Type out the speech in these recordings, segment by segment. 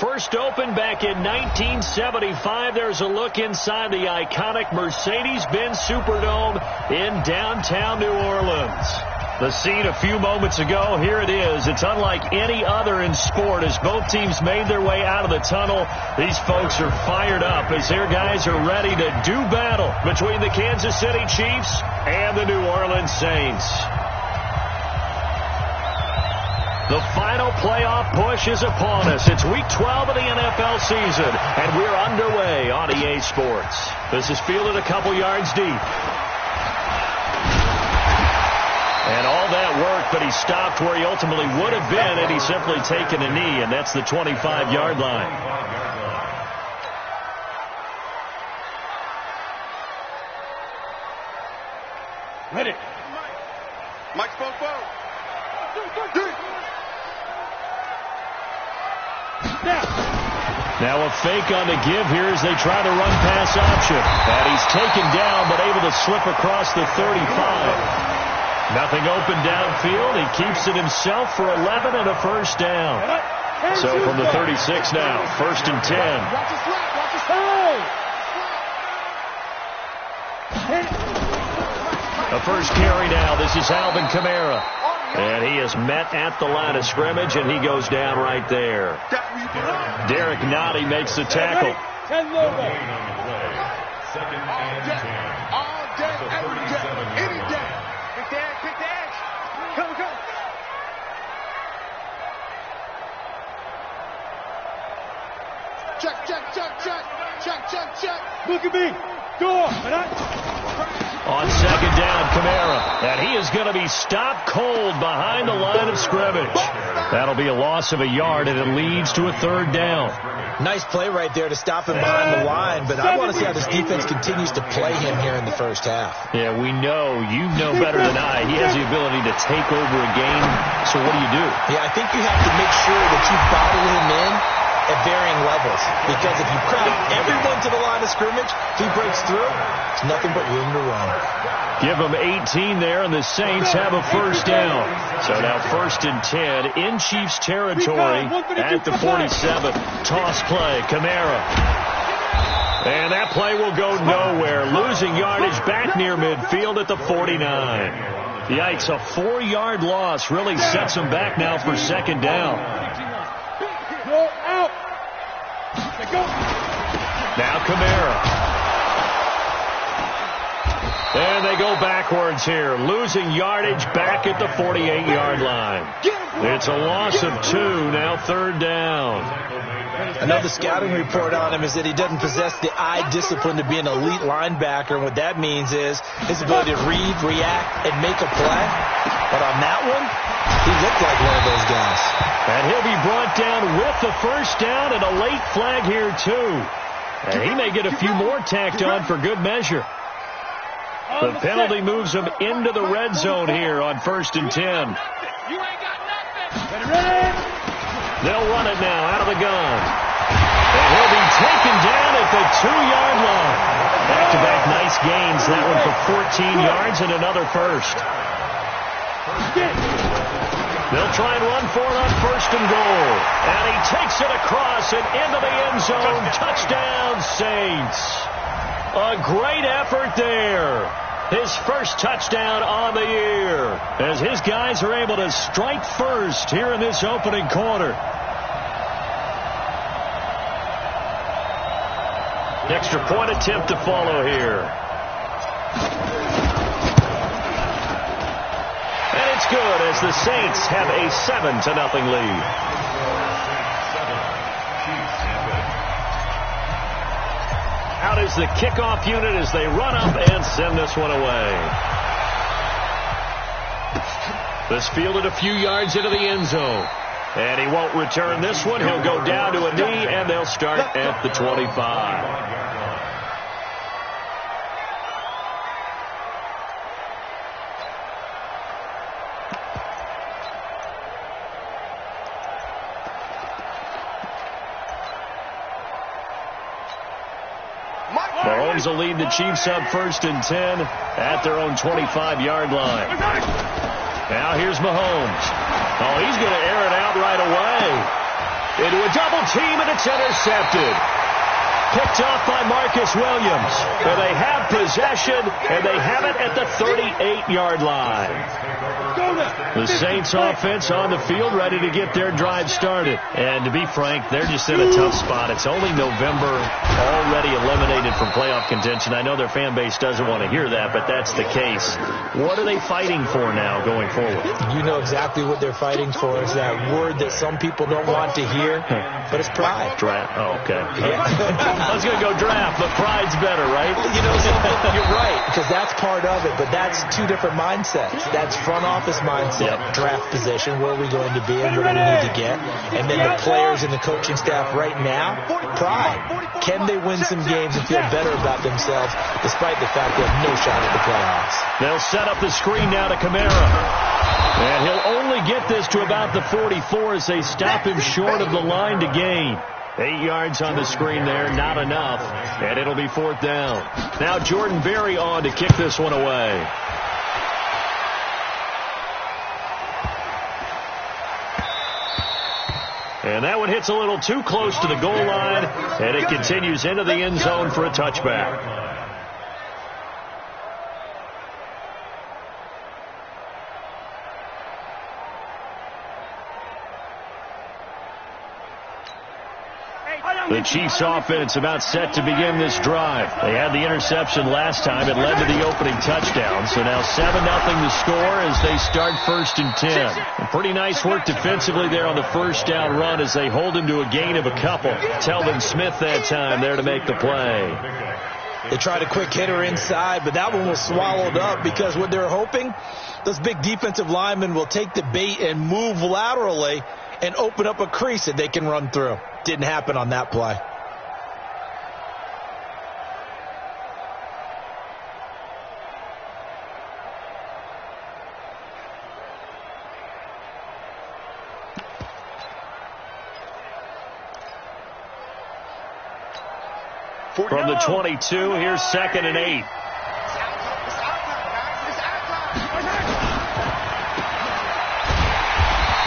First opened back in 1975. There's a look inside the iconic Mercedes-Benz Superdome in downtown New Orleans. The scene a few moments ago, here it is. It's unlike any other in sport. As both teams made their way out of the tunnel, these folks are fired up as their guys are ready to do battle between the Kansas City Chiefs and the New Orleans Saints. The final playoff push is upon us. It's Week 12 of the NFL season, and we're underway on EA Sports. This is fielded a couple yards deep. And all that work, but he stopped where he ultimately would have been had he simply taken a knee, and that's the 25-yard line. Ready. Mike spoke. Now a fake on the give here as they try to run pass option. And he's taken down but able to slip across the 35. Nothing open downfield. He keeps it himself for 11 and a first down. So from the 36 now, 1st and 10. A first carry now. This is Alvin Kamara. And he is met at the line of scrimmage, and he goes down right there. Derek Nottie makes the tackle. Second and 10. All day, every day, any day. Pick the edge. Come. Check. Look at me. Go on. On second down, Kamara. And he is going to be stopped cold behind the line of scrimmage. That'll be a loss of a yard, and it leads to a 3rd down. Nice play right there to stop him behind the line, but I want to see how this defense continues to play him here in the first half. Yeah, we know. You know better than I. He has the ability to take over a game. So what do you do? Yeah, I think you have to make sure that you bottle him in at varying levels, because if you crowd everyone to the line of scrimmage, if he breaks through, it's nothing but room to run. Give him 18 there, and the Saints have a first down. So now 1st and 10 in Chiefs territory at the 47. Toss play, Kamara. And that play will go nowhere. Losing yardage back near midfield at the 49. Yikes, a 4-yard loss really sets him back now for 2nd down. Now Kamara. And they go backwards here, losing yardage back at the 48-yard line. It's a loss of 2, now 3rd down. Another scouting report on him is that he doesn't possess the eye discipline to be an elite linebacker, and what that means is his ability to read, react, and make a play. But on that one, he looked like one of those guys. And he'll be brought down with the first down and a late flag here, too. And he may get a few more tacked on for good measure. The penalty moves him into the red zone here on 1st and 10. You ain't got nothing. They'll run it now out of the gun. And he'll be taken down at the 2-yard line. Back-to-back nice gains. That one for 14 yards and another first. They'll try and run for it on 1st and goal. And he takes it across and into the end zone. Touchdown, Saints. A great effort there. His first touchdown on the year as his guys are able to strike first here in this opening quarter. Extra point attempt to follow here. And it's good as the Saints have a 7-0 lead. Out is the kickoff unit as they run up and send this one away. This fielded a few yards into the end zone. And he won't return this one. He'll go down to a knee, and they'll start at the 25. Mahomes will lead the Chiefs up 1st and 10 at their own 25-yard line. Now here's Mahomes. Oh, he's going to air it out right away. into a double team, and it's intercepted. Picked off by Marcus Williams. And they have possession, and they have it at the 38-yard line. The Saints offense on the field, ready to get their drive started. And to be frank, they're just in a tough spot. It's only November, already eliminated from playoff contention. I know their fan base doesn't want to hear that, but that's the case. What are they fighting for now going forward? You know exactly what they're fighting for. Is that word that some people don't want to hear, but it's pride. Draft. Oh, okay. Yeah. I was going to go draft, but pride's better, right? You know something? You're right, because that's part of it, but that's two different mindsets. That's front office mindset, draft position, where are we going to be and what do we need to get? And then the players and the coaching staff right now, pride. Can they win some games and feel better about themselves despite the fact they have no shot at the playoffs? They'll set up the screen now to Kamara. And he'll only get this to about the 44 as they stop him short of the line to gain. 8 yards on the screen there, not enough, and it'll be 4th down. Now Jordan Berry on to kick this one away. And that one hits a little too close to the goal line, and it continues into the end zone for a touchback. The Chiefs offense about set to begin this drive. They had the interception last time. It led to the opening touchdown. So now 7-0 the score as they start 1st and 10. And pretty nice work defensively there on the first down run as they hold him to a gain of a couple. Telvin Smith that time there to make the play. They tried a quick hitter inside, but that one was swallowed up because what they're hoping, those big defensive linemen will take the bait and move laterally and open up a crease that they can run through. Didn't happen on that play. From the 22, here's 2nd and 8.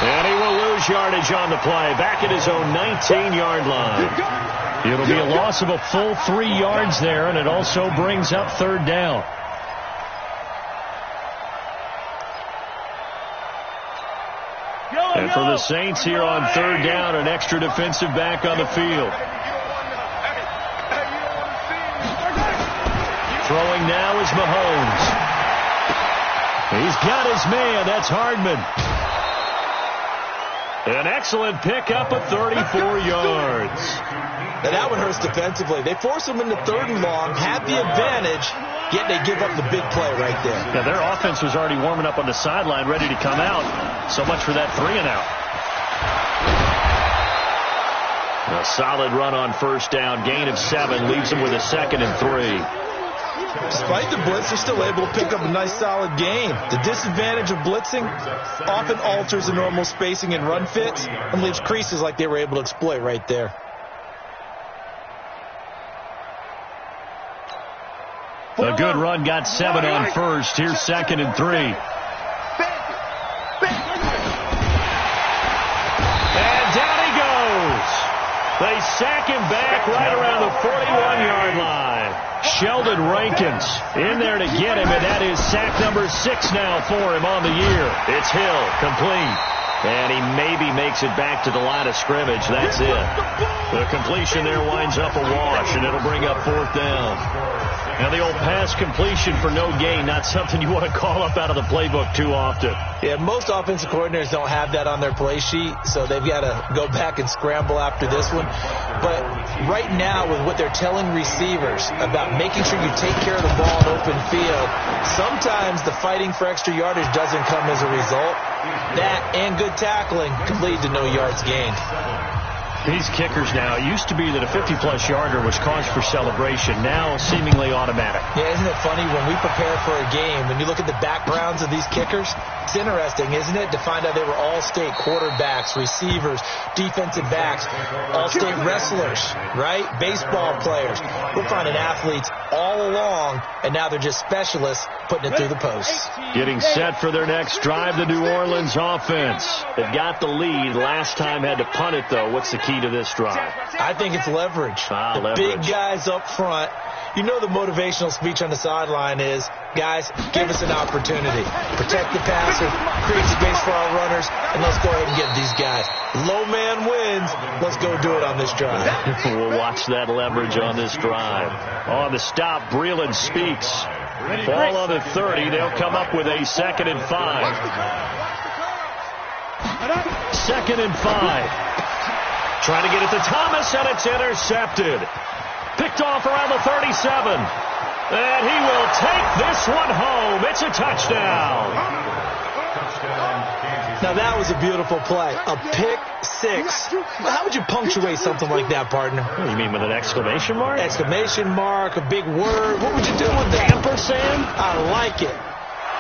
And he will lose yardage on the play. Back at his own 19-yard line. It'll be a loss of a full 3 yards there, and it also brings up 3rd down. And for the Saints here on 3rd down, an extra defensive back on the field. Throwing now is Mahomes. He's got his man. That's Hardman. An excellent pickup of 34 yards. Now that one hurts defensively. They force him into 3rd and long, had the advantage, yet they give up the big play right there. Yeah, their offense was already warming up on the sideline, ready to come out. So much for that 3-and-out. A solid run on 1st down. Gain of 7 leaves them with a 2nd and 3. Despite the blitz, they're still able to pick up a nice solid gain. The disadvantage of blitzing often alters the normal spacing and run fits and leaves creases like they were able to exploit right there. A good run got 7 on 1st. Here's 2nd and 3. And down he goes. They sack him back right around the 41-yard line. Sheldon Rankins in there to get him, and that is sack number 6 now for him on the year. It's Hill, complete. And he maybe makes it back to the line of scrimmage. That's it. The completion there winds up a wash, and it'll bring up 4th down. Now the old pass completion for no gain, not something you want to call up out of the playbook too often. Yeah, most offensive coordinators don't have that on their play sheet, so they've got to go back and scramble after this one. But right now, with what they're telling receivers about making sure you take care of the ball in open field, sometimes the fighting for extra yardage doesn't come as a result. That and good tackling could lead to no yards gained. These kickers now, it used to be that a 50-plus yarder was cause for celebration. Now seemingly automatic. Yeah, isn't it funny when we prepare for a game, when you look at the backgrounds of these kickers, it's interesting, isn't it, to find out they were all-state quarterbacks, receivers, defensive backs, all-state wrestlers, right? Baseball players. We're finding athletes all along, and now they're just specialists putting it through the posts. Getting set for their next drive, the New Orleans offense. They've got the lead. Last time had to punt it, though. What's the key to this drive? I think it's leverage. Leverage. Big guys up front. You know the motivational speech on the sideline is, guys, give us an opportunity. Protect the passer, create space for our runners, and let's go ahead and get these guys. Low man wins. Let's go do it on this drive. We'll watch that leverage on this drive. On the stop, Breland speaks. Ball on the 30. They'll come up with a 2nd and 5. 2nd and 5. Trying to get it to Thomas, and it's intercepted. Picked off around the 37. And he will take this one home. It's a touchdown. Now, that was a beautiful play. A pick six. How would you punctuate something like that, partner? What do you mean, with an exclamation mark? Exclamation mark, a big word. What would you do with that? Ampersand? I like it.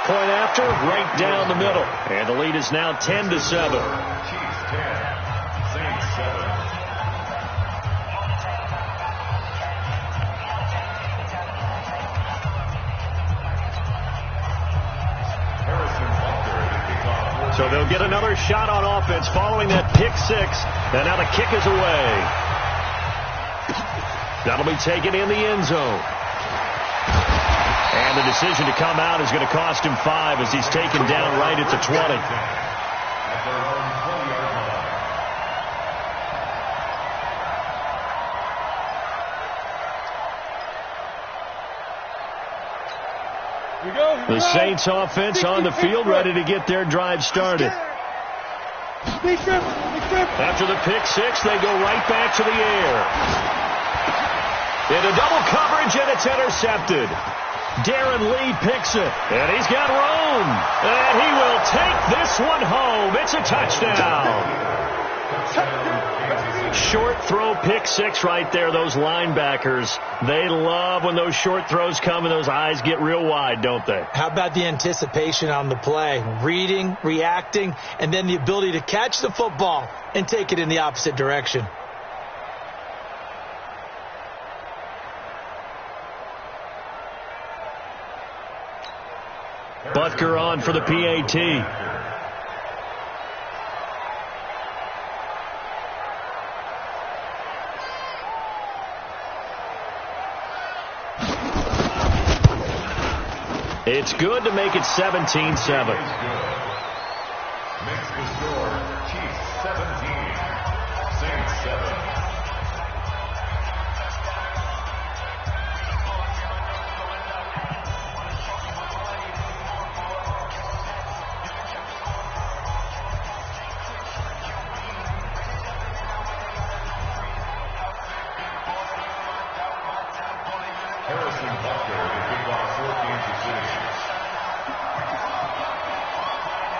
Point after, right down the middle. And the lead is now 10-7. So they'll get another shot on offense following that pick six. And now the kick is away. That'll be taken in the end zone. And the decision to come out is going to cost him 5 as he's taken down right at the 20. The Saints offense on the field, ready to get their drive started. After the pick six, they go right back to the air. Into double coverage, and it's intercepted. Darren Lee picks it, and he's got room. And he will take this one home. It's a touchdown. Short throw, pick six right there. Those linebackers, they love when those short throws come and those eyes get real wide, don't they? How about the anticipation on the play? Reading, reacting, and then the ability to catch the football and take it in the opposite direction. Butker on for the PAT. It's good to make it 17-7. Makes the score Chiefs 17, Saints 7.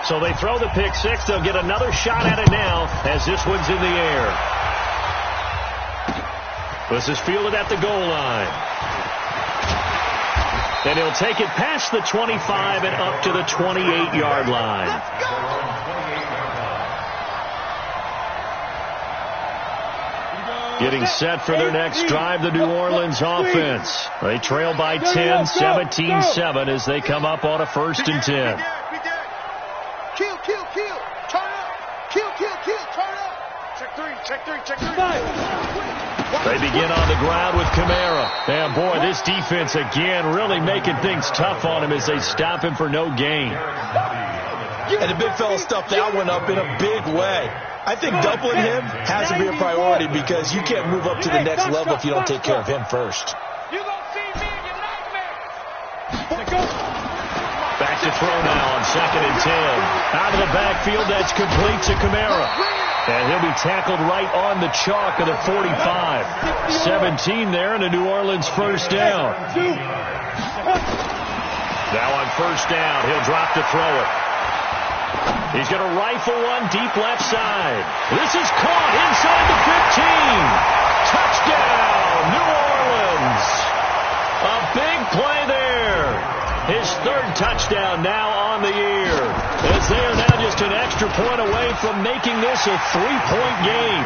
So they throw the pick six. They'll get another shot at it now as this one's in the air. This is fielded at the goal line. And he'll take it past the 25 and up to the 28-yard line. Getting set for their next drive, the New Orleans offense. They trail by 10, 17-7 as they come up on a 1st and 10. Kill, kill, kill. Turn up. Kill, kill, kill. Turn up. Check three, check three, check three. They begin on the ground with Kamara. And, boy, this defense, again, really making things tough on him as they stop him for no gain. And the big fella stuffed that one up in a big way. I think doubling him has to be a priority because you can't move up to the next level if you don't take care of him first. You gonna see me in your nightmares. Back to throw now on 2nd and 10. Out of the backfield, that's complete to Kamara. And he'll be tackled right on the chalk of the 45. 17 there, and a New Orleans 1st down. Now on 1st down, he'll drop to throw it. He's going to rifle one deep left side. This is caught inside the 15. Touchdown, New Orleans. A big play there. His third touchdown now on the year, as they are now just an extra point away from making this a 3-point game.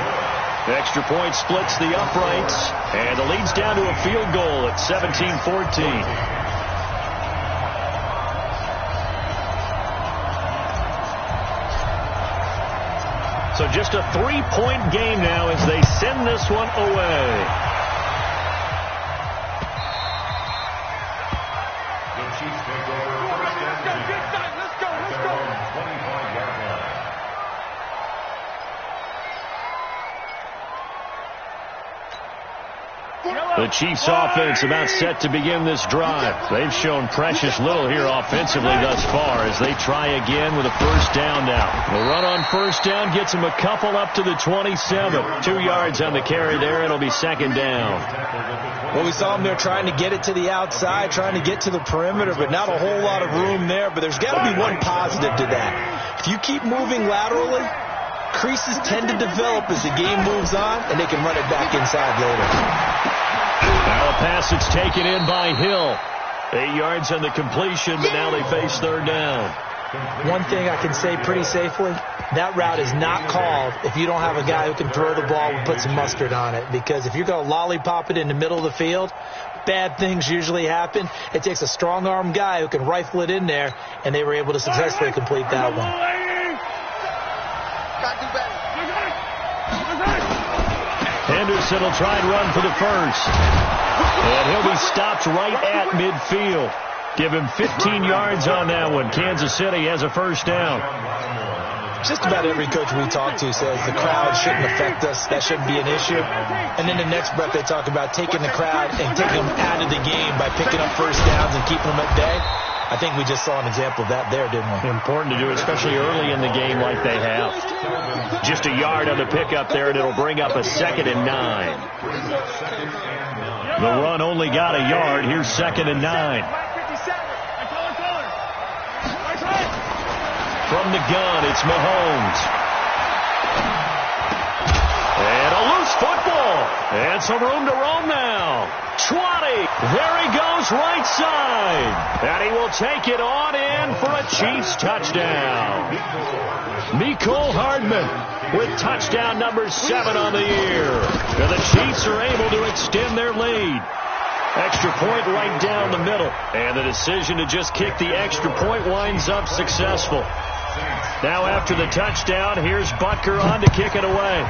The extra point splits the uprights, and the lead's down to a field goal at 17-14. So just a 3-point game now as they send this one away. The Chiefs take over first and 10. Let's go. At their own 25-yard line. The Chiefs offense about set to begin this drive. They've shown precious little here offensively thus far as they try again with a first down now. The run on first down gets them a couple up to the 27. 2 yards on the carry there. It'll be second down. Well, we saw them there trying to get it to the outside, trying to get to the perimeter, but not a whole lot of room there. But there's got to be one positive to that. If you keep moving laterally, creases tend to develop as the game moves on, and they can run it back inside later. Now a pass that's taken in by Hill. 8 yards on the completion, but now they face third down. One thing I can say pretty safely, that route is not called if you don't have a guy who can throw the ball and put some mustard on it. Because if you're going to lollipop it in the middle of the field, bad things usually happen. It takes a strong-arm guy who can rifle it in there, and they were able to successfully complete that one. Henderson will try and run for the first. And he'll be stopped right at midfield. Give him 15 yards on that one. Kansas City has a first down. Just about every coach we talk to says the crowd shouldn't affect us. That shouldn't be an issue. And then the next breath they talk about taking the crowd and taking them out of the game by picking up first downs and keeping them at bay. I think we just saw an example of that there, didn't we? Important to do, especially early in the game like they have. Just a yard on the pickup there, and it'll bring up a 2nd and 9. The run only got a yard. Here's 2nd and 9. From the gun, it's Mahomes. And a loose football. And some room to roam now. 20. There he goes, right side. And he will take it on in for a Chiefs touchdown. Mecole Hardman with touchdown number 7 on the year. And the Chiefs are able to extend their lead. Extra point right down the middle. And the decision to just kick the extra point winds up successful. Now after the touchdown, here's Butker on to kick it away.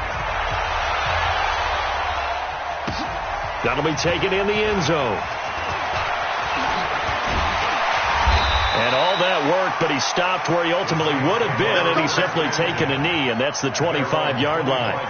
That'll be taken in the end zone. And all that work, but he stopped where he ultimately would have been, and he's simply taken a knee, and that's the 25-yard line.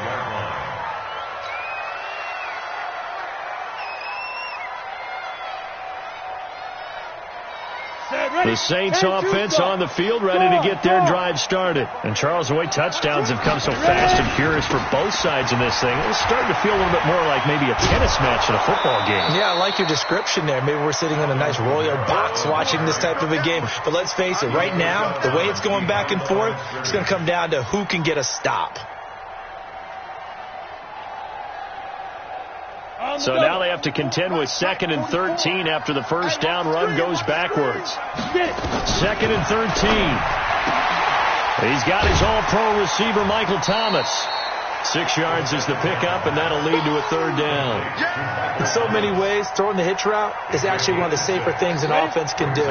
The Saints offense on the field, ready to get their drive started. And Charles, the way touchdowns have come so fast and furious for both sides in this thing, it's starting to feel a little bit more like maybe a tennis match in a football game. Yeah, I like your description there. Maybe we're sitting in a nice royal box watching this type of a game. But let's face it, right now, the way it's going back and forth, it's going to come down to who can get a stop. So now they have to contend with 2nd and 13 after the first down run goes backwards. 2nd and 13. He's got his all-pro receiver, Michael Thomas. 6 yards is the pickup, and that'll lead to a third down. In so many ways, throwing the hitch route is actually one of the safer things an offense can do.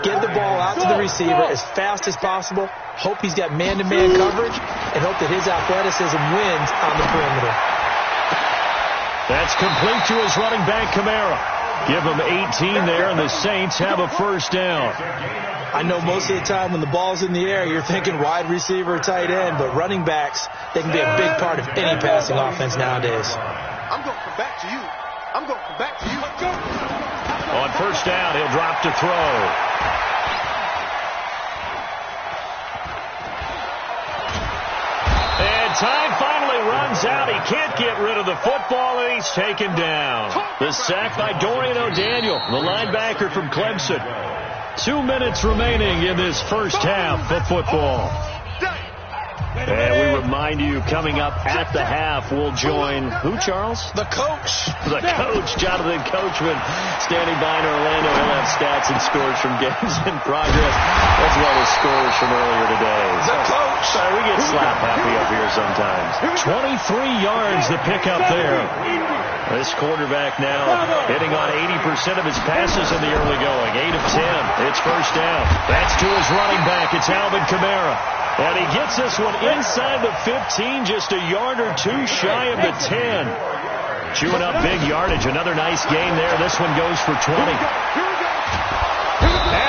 Get the ball out to the receiver as fast as possible, hope he's got man-to-man coverage, and hope that his athleticism wins on the perimeter. That's complete to his running back, Kamara. Give him 18 there, and the Saints have a first down. I know most of the time when the ball's in the air, you're thinking wide receiver, tight end, but running backs, they can be a big part of any passing offense nowadays. I'm going to come back to you. I'm going to come back to you. On first down, he'll drop to throw. Time finally runs out. He can't get rid of the football, and he's taken down. The sack by Dorian O'Daniel, the linebacker from Clemson. 2 minutes remaining in this first half of football. And we remind you, coming up at the half, we'll join who, Charles? The coach. The coach, Jonathan Coachman, standing by in Orlando. He'll have stats and scores from games in progress, as well as scores from earlier today. The coach. So we get slap happy up here sometimes. 23 yards to pick up there. This quarterback now hitting on 80% of his passes in the early going. 8 of 10. It's first down. That's to his running back. It's Alvin Kamara. And he gets this one inside the 15, just a yard or two shy of the 10. Chewing up big yardage. Another nice gain there. This one goes for 20. And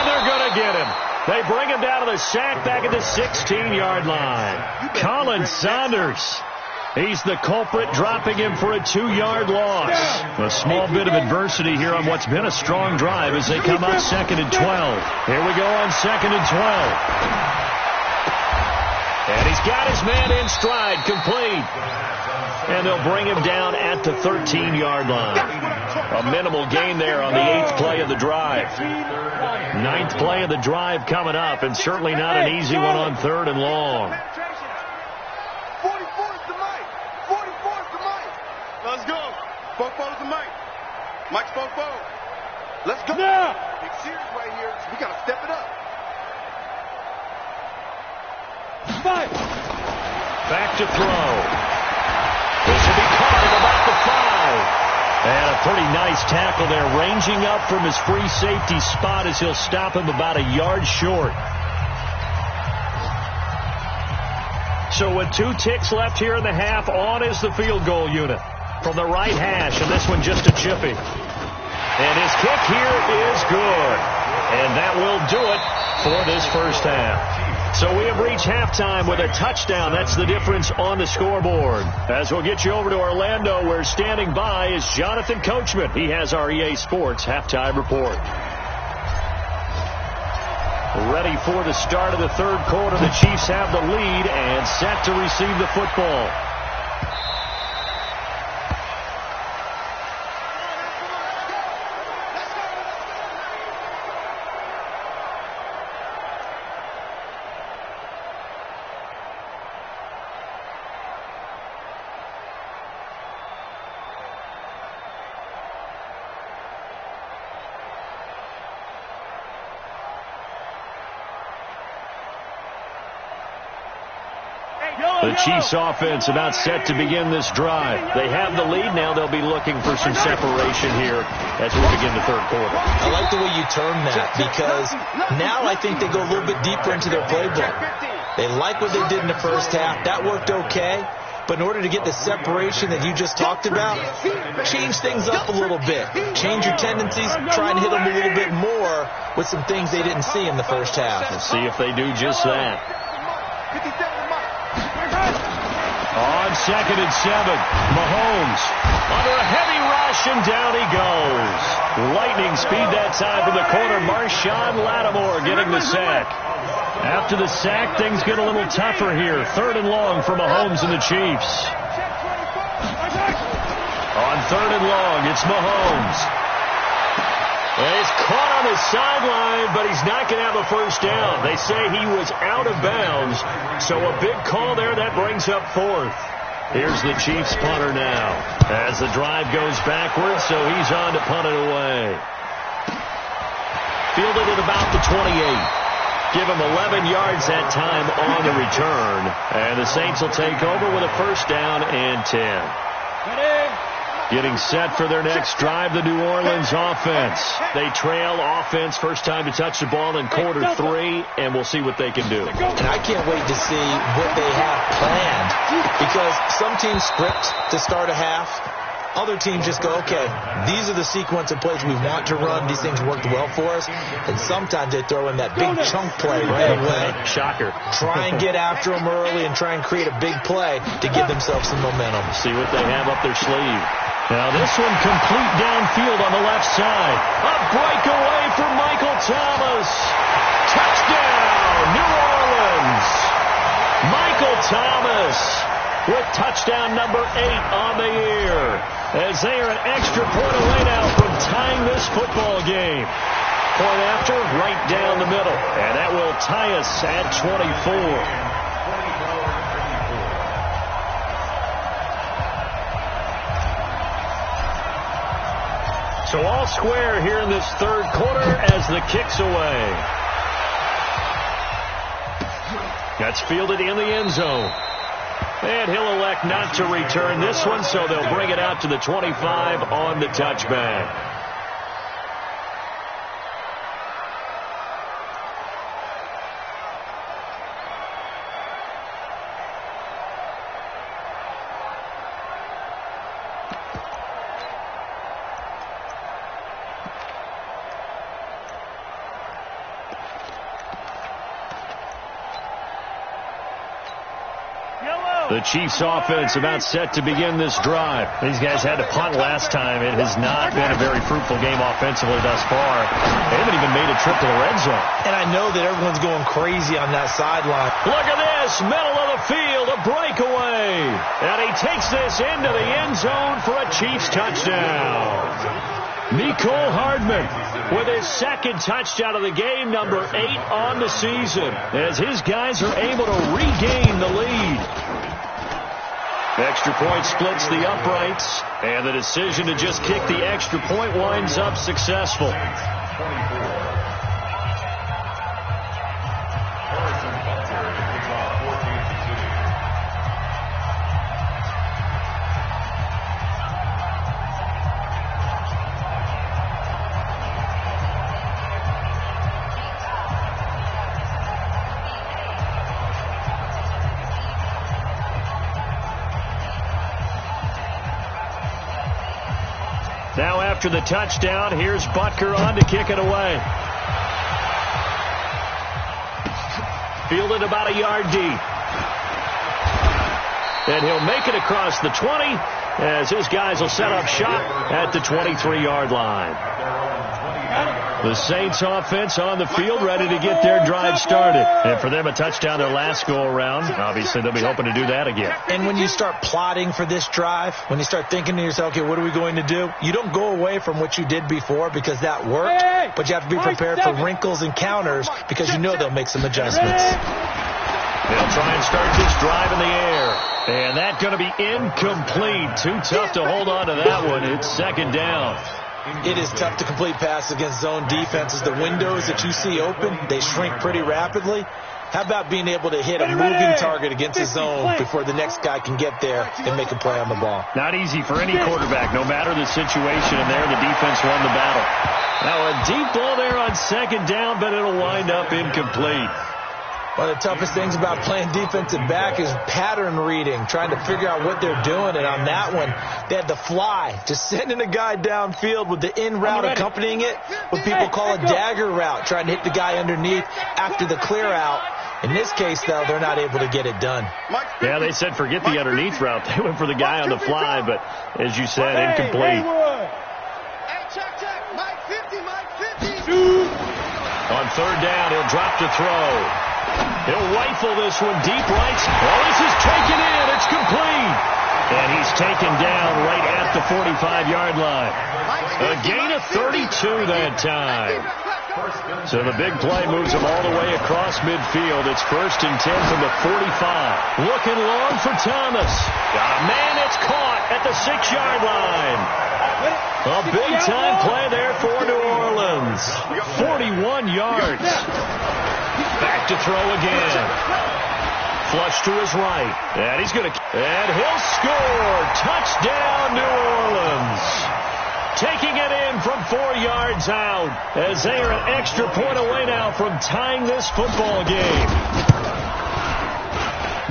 they're going to get him. They bring him down to the sack back at the 16-yard line. Colin Saunders. He's the culprit, dropping him for a 2-yard loss. A small bit of adversity here on what's been a strong drive as they come up 2nd and 12. Here we go on 2nd and 12. And he's got his man in stride, complete. And they'll bring him down at the 13-yard line. A minimal gain there on the 8th play of the drive. 9th play of the drive coming up, and certainly not an easy one on 3rd and long. 44's the mic. 44's the mic. Let's go. Fofo's the mic. Mike's Fofo. Let's go. Yeah. Big series right here. We got to step it up. Back to throw. This will be caught at about the 5. And a pretty nice tackle there, ranging up from his free safety spot as he'll stop him about a yard short. So with 2 ticks left here in the half, on is the field goal unit from the right hash, and this one just a chippy. And his kick here is good. And that will do it for this first half. So we have reached halftime with a touchdown. That's the difference on the scoreboard. As we'll get you over to Orlando, where standing by is Jonathan Coachman. He has our EA Sports halftime report. Ready for the start of the 3rd quarter. The Chiefs have the lead and set to receive the football. The Chiefs offense about set to begin this drive. They have the lead now. They'll be looking for some separation here as we begin the 3rd quarter. I like the way you term that, because now I think they go a little bit deeper into their playbook. They like what they did in the first half. That worked okay. But in order to get the separation that you just talked about, change things up a little bit. Change your tendencies. Try and hit them a little bit more with some things they didn't see in the first half. Let's see if they do just that. On 2nd and 7, Mahomes under a heavy rush, and down he goes. Lightning speed that time from the corner. Marshawn Lattimore getting the sack. After the sack, things get a little tougher here. 3rd and long for Mahomes and the Chiefs. On 3rd and long, it's Mahomes. And he's caught on the sideline, but he's not going to have a first down. They say he was out of bounds, so a big call there. That brings up 4th. Here's the Chiefs punter now as the drive goes backwards, so he's on to punt it away. Fielded at about the 28. Give him 11 yards that time on the return. And the Saints will take over with a first down and 10. Getting set for their next drive, the New Orleans offense. They trail offense, first time to touch the ball in quarter 3, and we'll see what they can do. And I can't wait to see what they have planned, because some teams script to start a half. Other teams just go, okay, these are the sequence of plays we want to run. These things worked well for us. And sometimes they throw in that big chunk play right away. Shocker. Try and get after them early and try and create a big play to give themselves some momentum. See what they have up their sleeve. Now this one complete downfield on the left side. A breakaway for Michael Thomas. Touchdown, New Orleans. Michael Thomas with touchdown number 8 on the year, as they are an extra point away now from tying this football game. point after, right down the middle. And that will tie us at 24. So all square here in this third quarter as the kick's away. That's fielded in the end zone. And he'll elect not to return this one, so they'll bring it out to the 25 on the touchback. The Chiefs offense about set to begin this drive. These guys had to punt last time. It has not been a very fruitful game offensively thus far. They haven't even made a trip to the red zone. And I know that everyone's going crazy on that sideline. Look at this, middle of the field, a breakaway. And he takes this into the end zone for a Chiefs touchdown. Mecole Hardman with his second touchdown of the game, number 8 on the season, as his guys are able to regain the lead. Extra point splits the uprights, and the decision to just kick the extra point winds up successful. Now after the touchdown, here's Butker on to kick it away. Fielded about a yard deep. And he'll make it across the 20 as his guys will set up shop at the 23-yard line. The Saints offense on the field ready to get their drive started. And for them, a touchdown their last go-around. Obviously, they'll be hoping to do that again. And when you start plotting for this drive, when you start thinking to yourself, okay, what are we going to do? You don't go away from what you did before because that worked, but you have to be prepared for wrinkles and counters because you know they'll make some adjustments. They'll try and start this drive in the air. And that's going to be incomplete. Too tough to hold on to that one. It's second down. It is tough to complete passes against zone defenses. The windows that you see open, they shrink pretty rapidly. How about being able to hit a moving target against a zone before the next guy can get there and make a play on the ball? Not easy for any quarterback, no matter the situation. And there, the defense won the battle. Now, a deep ball there on second down, but it'll wind up incomplete. One of the toughest things about playing defensive back is pattern reading, trying to figure out what they're doing. And on that one, they had the fly, just sending a guy downfield with the in route accompanying it, what people call a dagger route, trying to hit the guy underneath after the clear out. In this case, though, they're not able to get it done. Yeah, they said forget the underneath route. They went for the guy on the fly, but as you said, incomplete. On third down, he'll drop to throw. He'll rifle this one deep right. Oh, this is taken in. It's complete. And he's taken down right at the 45-yard line. A gain of 32 that time. So the big play moves him all the way across midfield. It's 1st and 10 from the 45. Looking long for Thomas. Man, it's caught at the 6-yard line. A big-time play there for New Orleans. 41 yards. Back to throw again. Flush to his right. And he's going to... And he'll score. Touchdown, New Orleans. Taking it in from 4 yards out as they are an extra point away now from tying this football game.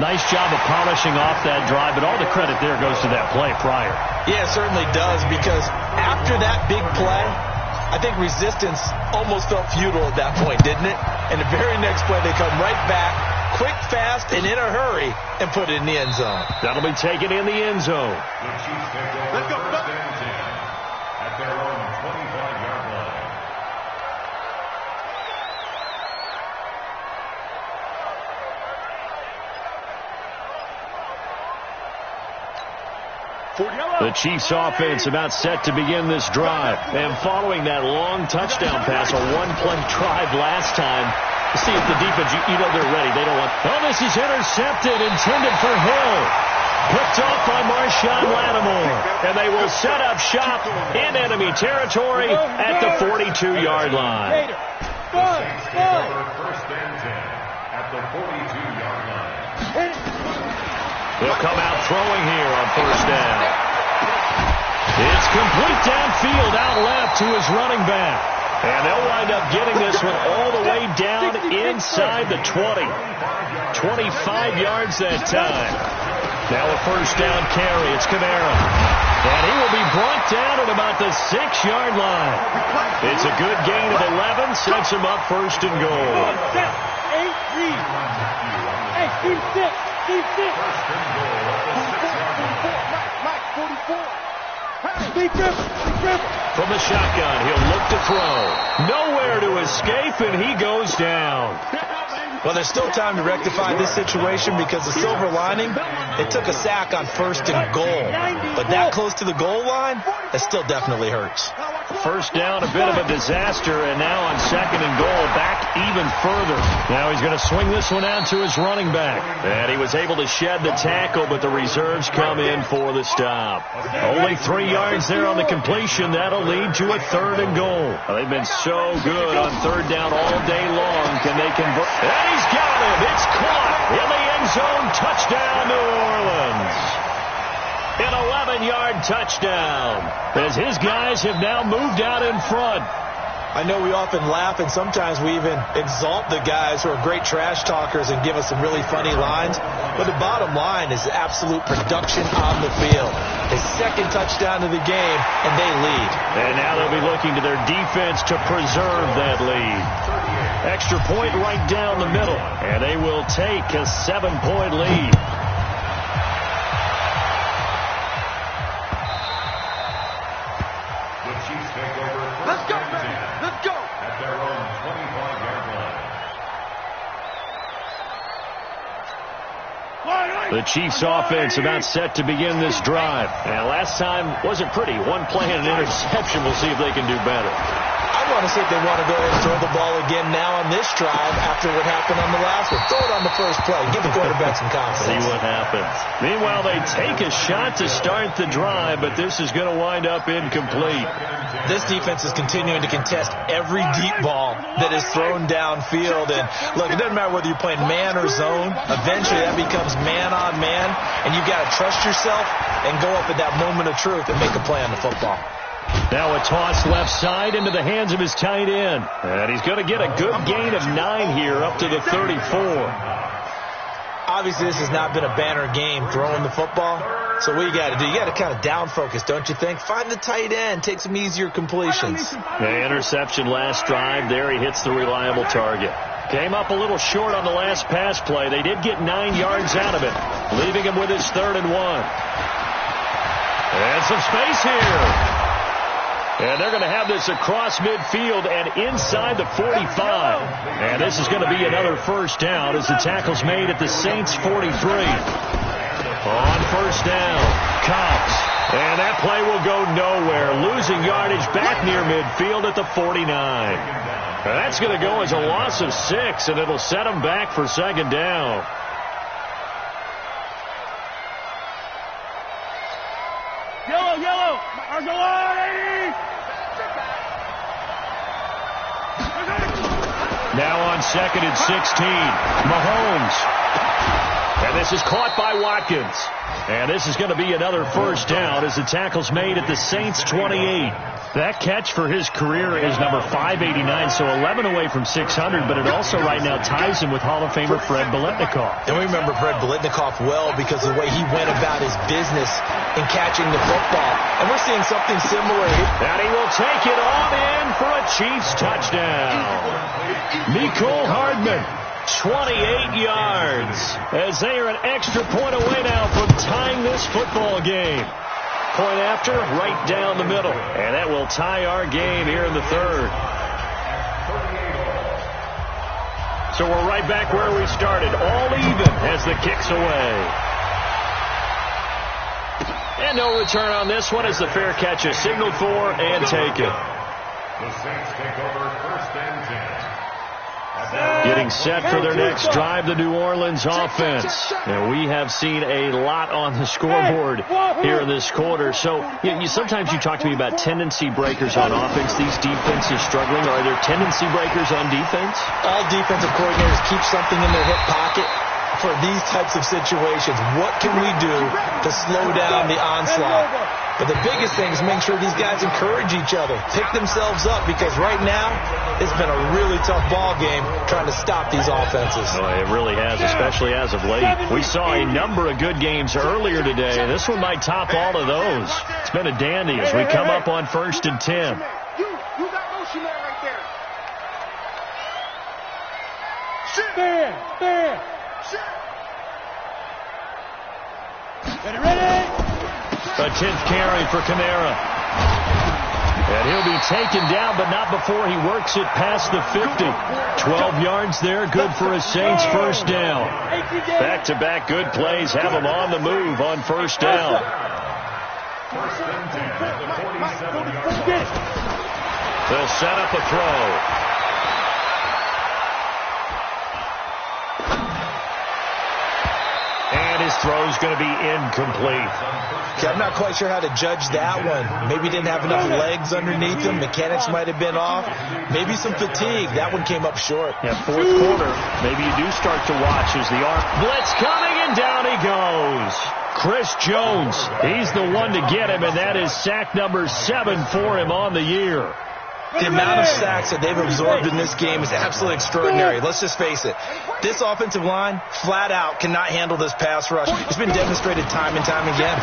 Nice job of polishing off that drive, but all the credit there goes to that play prior. Yeah, it certainly does, because after that big play, I think resistance almost felt futile at that point, didn't it? And the very next play, they come right back, quick, fast, and in a hurry, and put it in the end zone. That'll be taken in the end zone. Let's go. At their own 25-yard line. The Chiefs offense about set to begin this drive. And following that long touchdown pass, a one-play drive last time, see if the defense, you know they're ready. They don't want... Oh, this is intercepted, intended for Hill. Picked off by Marshawn Lattimore. And they will set up shop in enemy territory at the 42-yard line. First and 10 at the 42-yard line. He'll come out throwing here on first down. It's complete downfield, out left to his running back. And they'll wind up getting this one all the way down inside the 20. 25 yards that time. Now a first down carry. It's Kamara. And he will be brought down at about the 6-yard line. It's a good gain of 11. Sets him up first and goal. Keep six. From the shotgun, he'll look to throw. Nowhere to escape, and he goes down. Well, there's still time to rectify this situation because the silver lining, it took a sack on first and goal. But that close to the goal line, that still definitely hurts. First down, a bit of a disaster, and now on second and goal, back even further. Now he's going to swing this one out to his running back. And he was able to shed the tackle, but the reserves come in for the stop. Only 3 yards there on the completion. That'll lead to a third and goal. Well, they've been so good on third down all day long. Can they convert? And he's got him. It's caught in the end zone. Touchdown, New Orleans. An 11-yard touchdown as his guys have now moved out in front. I know we often laugh and sometimes we even exalt the guys who are great trash talkers and give us some really funny lines. But the bottom line is absolute production on the field. His second touchdown of the game, and they lead. And now they'll be looking to their defense to preserve that lead. Extra point right down the middle, and they will take a 7-point lead. Let's go, baby. Let's go. At their own 25-yard line. The Chiefs offense about set to begin this drive. And last time wasn't pretty. One play and an interception. We'll see if they can do better. I want to see if they want to go ahead and throw the ball again now on this drive after what happened on the last one. Throw it on the first play. Give the quarterback some confidence. See what happens. Meanwhile, they take a shot to start the drive, but this is going to wind up incomplete. This defense is continuing to contest every deep ball that is thrown downfield. And look, it doesn't matter whether you're playing man or zone. Eventually, that becomes man on man, and you've got to trust yourself and go up at that moment of truth and make a play on the football. Now a toss left side into the hands of his tight end. And he's going to get a good gain of 9 here up to the 34. Obviously, this has not been a banner game throwing the football. So what you got to do, you got to kind of down focus, don't you think? Find the tight end, take some easier completions. The interception last drive. There he hits the reliable target. Came up a little short on the last pass play. They did get 9 yards out of it, leaving him with his 3rd and 1. And some space here. And they're going to have this across midfield and inside the 45. And this is going to be another first down as the tackle's made at the Saints' 43. On first down, Cobbs. And that play will go nowhere. Losing yardage back near midfield at the 49. And that's going to go as a loss of 6, and it'll set them back for second down. Yellow. Argelati! Now on second and 16, Mahomes. And this is caught by Watkins. And this is going to be another first down as the tackle's made at the Saints' 28. That catch for his career is number 589, so 11 away from 600, but it also right now ties him with Hall of Famer Fred Biletnikoff. And we remember Fred Biletnikoff well because of the way he went about his business in catching the football. And we're seeing something similar here. And he will take it on in for a Chiefs touchdown. Mecole Hardman, 28 yards, as they are an extra point away now from tying this football game. Point after, right down the middle. And that will tie our game here in the 3rd. So we're right back where we started. All even as the kick's away. And no return on this one as the fair catch is signaled for and taken. The Saints take over 1st and 10. Getting set for their next drive, the New Orleans offense. And we have seen a lot on the scoreboard here in this quarter. So sometimes you talk to me about tendency breakers on offense. These defenses struggling. Are there tendency breakers on defense? All defensive coordinators keep something in their hip pocket for these types of situations. What can we do to slow down the onslaught? But the biggest thing is make sure these guys encourage each other, pick themselves up, because right now it's been a really tough ball game trying to stop these offenses. Oh, it really has, especially as of late. We saw a number of good games earlier today. This one might top all of those. It's been a dandy as we come up on 1st and 10. You got motion there right there. Stand. Ready? A 10th carry for Kamara. And he'll be taken down, but not before he works it past the 50. 12 yards there, good for a Saints first down. Back-to-back good plays have them on the move on first down. 1st and 10 at the 47-yard line. They'll set up a throw. And his throw's going to be incomplete. Okay, I'm not quite sure how to judge that one. Maybe didn't have enough legs underneath him. Mechanics might have been off. Maybe some fatigue. That one came up short. Yeah, 4th quarter. Maybe you do start to watch as the arm blitz coming, and down he goes. Chris Jones, he's the one to get him, and that is sack number 7 for him on the year. The amount of sacks that they've absorbed in this game is absolutely extraordinary. Let's just face it. This offensive line, flat out, cannot handle this pass rush. It's been demonstrated time and time again.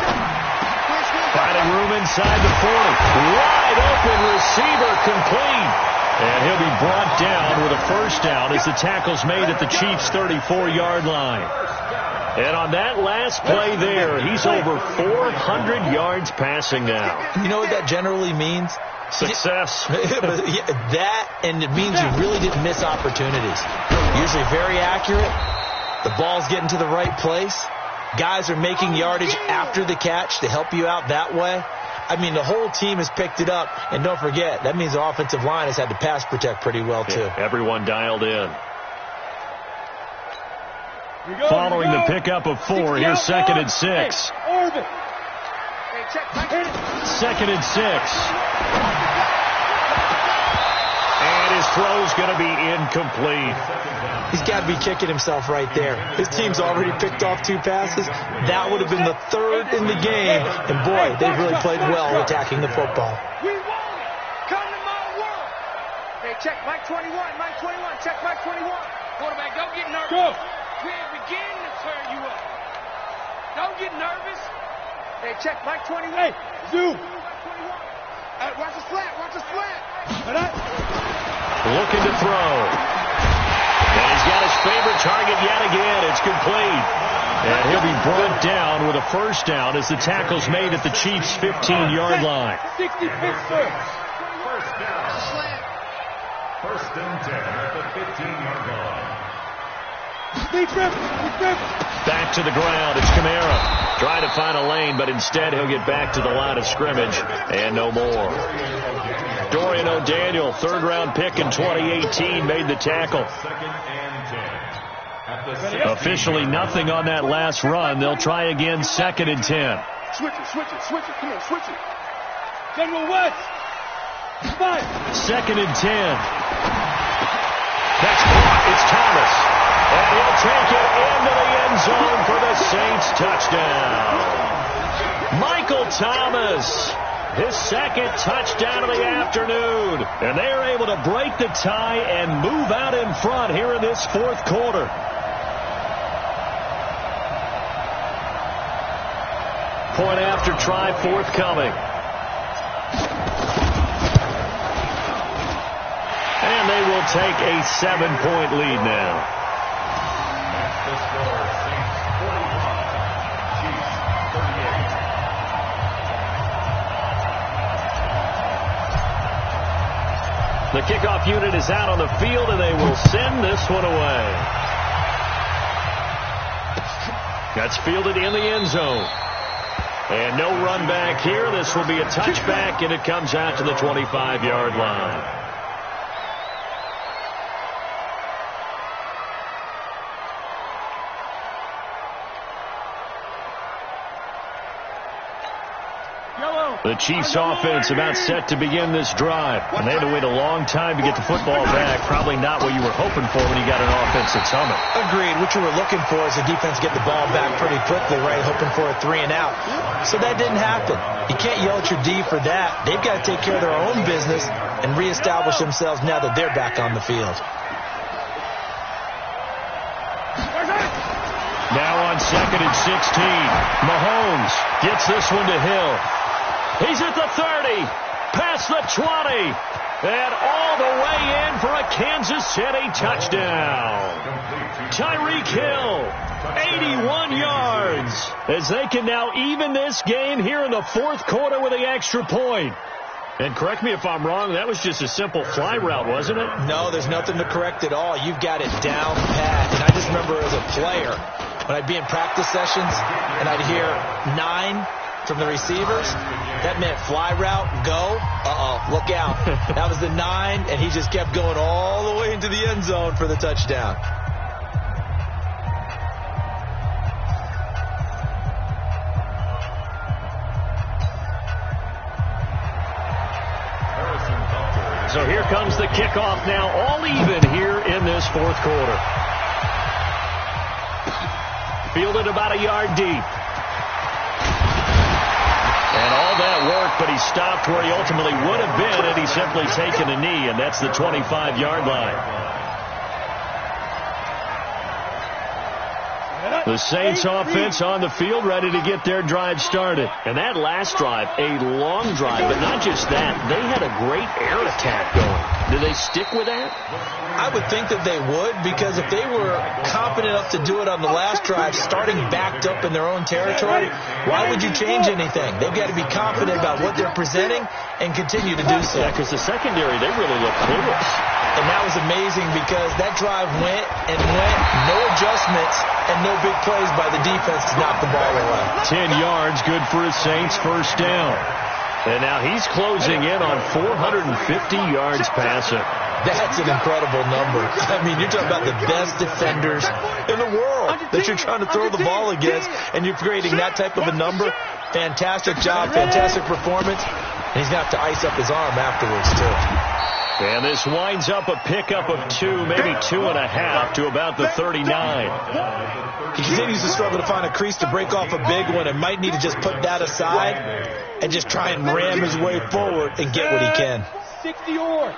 Finding room inside the 40. Wide open receiver complete. And he'll be brought down with a first down as the tackle's made at the Chiefs' 34-yard line. And on that last play there, he's over 400 yards passing now. You know what that generally means? Success. That, and it means you really didn't miss opportunities. Usually very accurate. The ball's getting to the right place. Guys are making yardage after the catch to help you out that way. I mean, the whole team has picked it up. And don't forget, that means the offensive line has had to pass protect pretty well, too. Yeah, everyone dialed in. Following the pickup of 4, here's 2nd and 6. 2nd and 6. And his throw's going to be incomplete. He's got to be kicking himself right there. His team's already picked off 2 passes. That would have been the 3rd in the game. And, boy, they've really played well attacking the football. We want it. Come to my world. Hey, check Mike 21. Mike 21. Check Mike 21. Quarterback, don't get nervous. Go. We're beginning to turn you up. Don't get nervous. Hey, check Mike 21. Hey, zoom. Watch the slant. Watch the slant. Looking to throw. And he's got his favorite target yet again. It's complete. And he'll be brought down with a first down as the tackle's made at the Chiefs' 15-yard line. 60 Pittsburgh. First down. 1st and 10 at the 15-yard line. Back to the ground. It's Kamara. Trying to find a lane, but instead he'll get back to the line of scrimmage. And no more. Dorian O'Daniel, 3rd-round pick in 2018, made the tackle. 2nd and 10. Officially nothing on that last run. They'll try again 2nd and 10. Switch it. Come on, switch it. General West. 2nd and 10. That's caught. It's Thomas. And he'll take it into the end zone for the Saints touchdown. Michael Thomas, his 2nd touchdown of the afternoon. And they are able to break the tie and move out in front here in this 4th quarter. Point after try forthcoming. And they will take a 7-point lead now. The score, Saints 45, Chiefs 38. The kickoff unit is out on the field, and they will send this one away. That's fielded in the end zone. And no run back here. This will be a touchback, and it comes out to the 25-yard line. The Chiefs offense about set to begin this drive. And they had to wait a long time to get the football back. Probably not what you were hoping for when you got an offense at Summit. Agreed. What you were looking for is the defense get the ball back pretty quickly, right? Hoping for a 3-and-out. So that didn't happen. You can't yell at your D for that. They've got to take care of their own business and reestablish themselves now that they're back on the field. Now on 2nd and 16. Mahomes gets this one to Hill. He's at the 30, past the 20, and all the way in for a Kansas City touchdown. Tyreek Hill, 81 yards, as they can now even this game here in the fourth quarter with the extra point. And correct me if I'm wrong, that was just a simple fly route, wasn't it? No, there's nothing to correct at all. You've got it down pat. And I just remember as a player, when I'd be in practice sessions and I'd hear 9 from the receivers, that meant fly route, go, look out. That was the 9, and he just kept going all the way into the end zone for the touchdown. So here comes the kickoff now, all even here in this fourth quarter. Fielded about a yard deep. And all that work, but he stopped where he ultimately would have been had he simply taken a knee, and that's the 25-yard line. The Saints offense on the field, ready to get their drive started. And that last drive, a long drive, but not just that. They had a great air attack going. Do they stick with that? I would think that they would, because if they were confident enough to do it on the last drive, starting backed up in their own territory, why would you change anything? They've got to be confident about what they're presenting and continue to do so. Yeah, because the secondary, they really look clueless. And that was amazing because that drive went and went, no adjustments and no big plays by the defense to knock the ball away. 10 yards, good for his Saints, first down. And now he's closing in on 450 yards passing. That's an incredible number. I mean, you're talking about the best defenders in the world that you're trying to throw the ball against, and you're creating that type of a number. Fantastic job, fantastic performance. And he's going to have to ice up his arm afterwards, too. And this winds up a pickup of 2, maybe 2.5 to about the 39. He continues to struggle to find a crease to break off a big one and might need to just put that aside and just try and ram his way forward and get what he can. 60 or.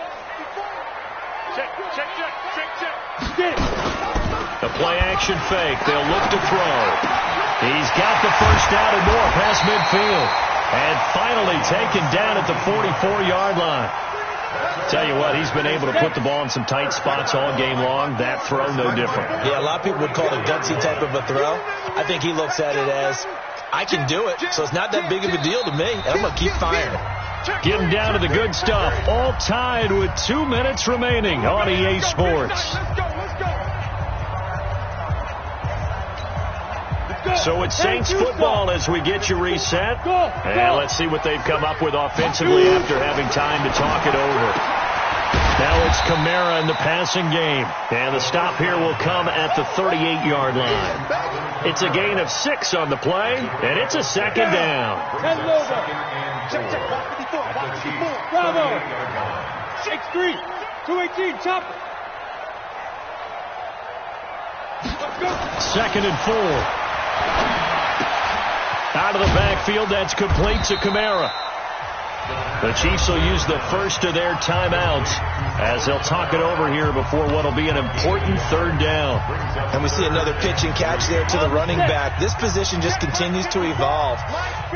Check. The play action fake. They'll look to throw. He's got the first down and more past midfield. And finally taken down at the 44-yard line. Tell you what, he's been able to put the ball in some tight spots all game long. That throw, no different. Yeah, a lot of people would call it a gutsy type of a throw. I think he looks at it as, I can do it, so it's not that big of a deal to me, and I'm going to keep firing. Getting down to the good stuff. All tied with 2 minutes remaining on EA Sports. So it's Saints football as we get you reset. And let's see what they've come up with offensively after having time to talk it over. Now it's Kamara in the passing game. And the stop here will come at the 38-yard line. It's a gain of 6 on the play, and it's a second down. Bravo. 6-3. 218. Chop it. Let's go. 2nd and 4. Out of the backfield, that's complete to Kamara. The Chiefs will use the first of their timeouts as they'll talk it over here before what will be an important third down. And we see another pitch and catch there to the running back. This position just continues to evolve.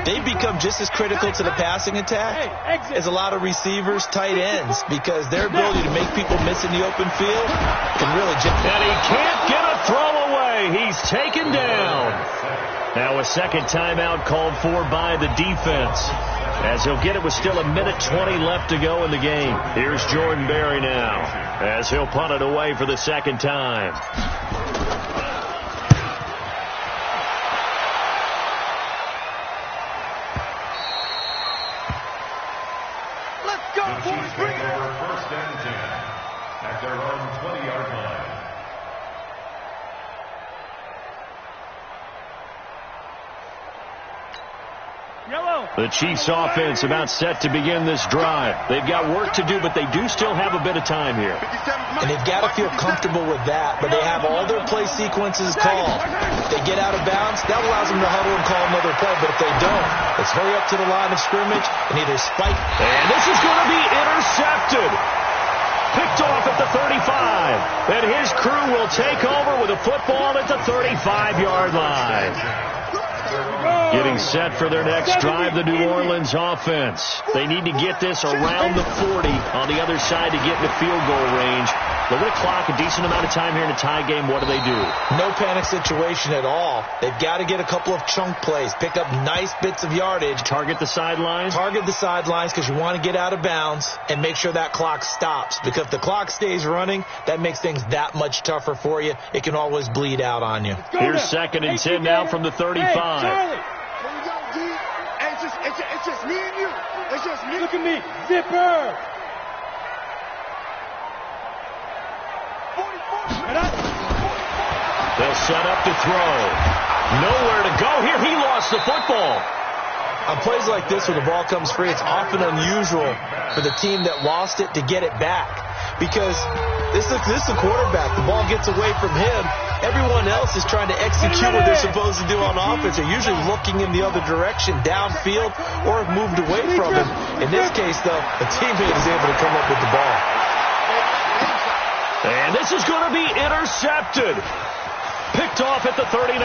They've become just as critical to the passing attack as a lot of receivers, tight ends, because their ability to make people miss in the open field can really... And he can't get a throw away. He's taken down. Now a second timeout called for by the defense, as he'll get it with still 1:20 left to go in the game. Here's Jordan Berry now, as he'll punt it away for the second time. The Chiefs offense about set to begin this drive. They've got work to do, but they do still have a bit of time here. And they've got to feel comfortable with that, but they have all their play sequences called. If they get out of bounds, that allows them to huddle and call another play, but if they don't, let's hurry up to the line of scrimmage and either spike. And this is going to be intercepted. Picked off at the 35. And his crew will take over with a football at the 35-yard line. Getting set for their next drive, the New Orleans offense. They need to get this around the 40 on the other side to get into field goal range. Look at the clock, a decent amount of time here in a tie game. What do they do? No panic situation at all. They've got to get a couple of chunk plays, pick up nice bits of yardage. Target the sidelines? Target the sidelines because you want to get out of bounds and make sure that clock stops. Because if the clock stays running, that makes things that much tougher for you. It can always bleed out on you. Here's 2nd and 10 now from the 35. Here we go, D. Hey, it's just me and you. It's just me. Look at me. Zipper. They'll set up to throw. Nowhere to go here. He lost the football. On plays like this where the ball comes free, it's often unusual for the team that lost it to get it back. Because this is the quarterback. The ball gets away from him. Everyone else is trying to execute what they're supposed to do on offense. They're usually looking in the other direction, downfield, or have moved away from him. In this case, though, a teammate is able to come up with the ball. And this is going to be intercepted. Picked off at the 39.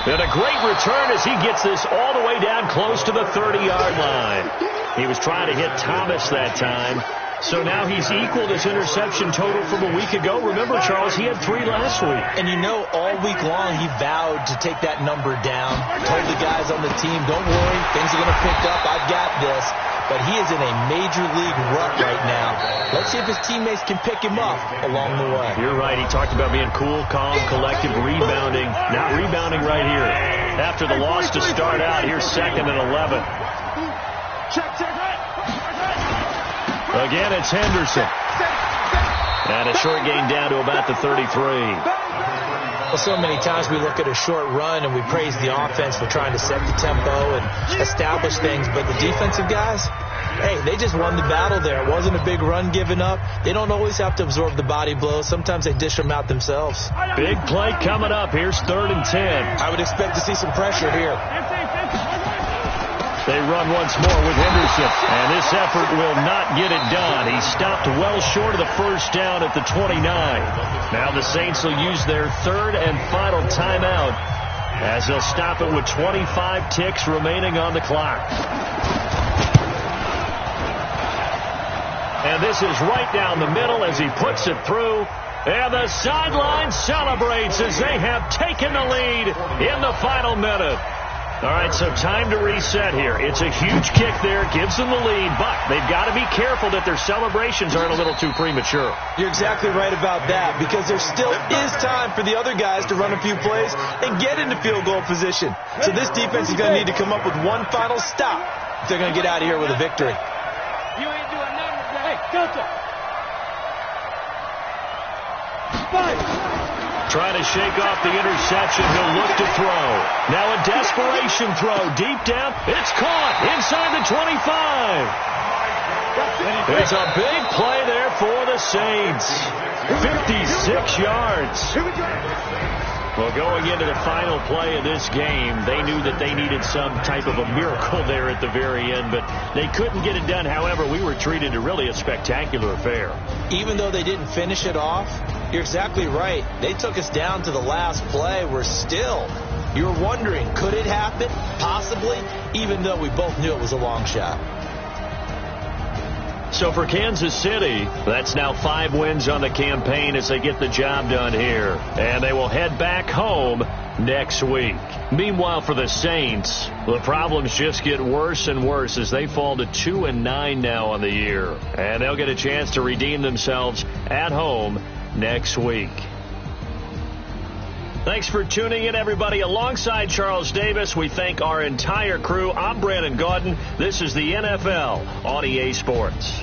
And a great return as he gets this all the way down close to the 30-yard line. He was trying to hit Thomas that time. So now he's equaled his interception total from a week ago. Remember, Charles, he had 3 last week. And you know, all week long he vowed to take that number down. Told the guys on the team, don't worry, things are going to pick up. I've got this. But he is in a major league rut right now. Let's see if his teammates can pick him up along the way. You're right. He talked about being cool, calm, collective, rebounding. Not rebounding right here. After the loss to start out, here's 2nd and 11. Again, it's Henderson. And a short gain down to about the 33. Well, so many times we look at a short run and we praise the offense for trying to set the tempo and establish things. But the defensive guys, hey, they just won the battle there. It wasn't a big run given up. They don't always have to absorb the body blows. Sometimes they dish them out themselves. Big play coming up. Here's 3rd and 10. I would expect to see some pressure here. They run once more with Henderson, and this effort will not get it done. He stopped well short of the first down at the 29. Now the Saints will use their 3rd and final timeout as they'll stop it with 25 ticks remaining on the clock. And this is right down the middle as he puts it through. And the sideline celebrates as they have taken the lead in the final minute. All right, so time to reset here. It's a huge kick there, gives them the lead, but they've got to be careful that their celebrations aren't a little too premature. You're exactly right about that, because there still is time for the other guys to run a few plays and get into field goal position. So this defense is going to need to come up with one final stop if they're going to get out of here with a victory. You ain't doing nothing today. Hey, Delta. Trying to shake off the interception. He'll look to throw. Now a desperation throw. Deep down. It's caught inside the 25. It's a big play there for the Saints. 56 yards. Well, going into the final play of this game, they knew that they needed some type of a miracle there at the very end, but they couldn't get it done. However, we were treated to really a spectacular affair. Even though they didn't finish it off, you're exactly right. They took us down to the last play. You're wondering, could it happen? Possibly, even though we both knew it was a long shot. So for Kansas City, that's now 5 wins on the campaign as they get the job done here. And they will head back home next week. Meanwhile, for the Saints, the problems just get worse and worse as they fall to 2-9 now on the year. And they'll get a chance to redeem themselves at home next week. Thanks for tuning in, everybody. Alongside Charles Davis, we thank our entire crew. I'm Brandon Gaudin. This is the NFL on EA Sports.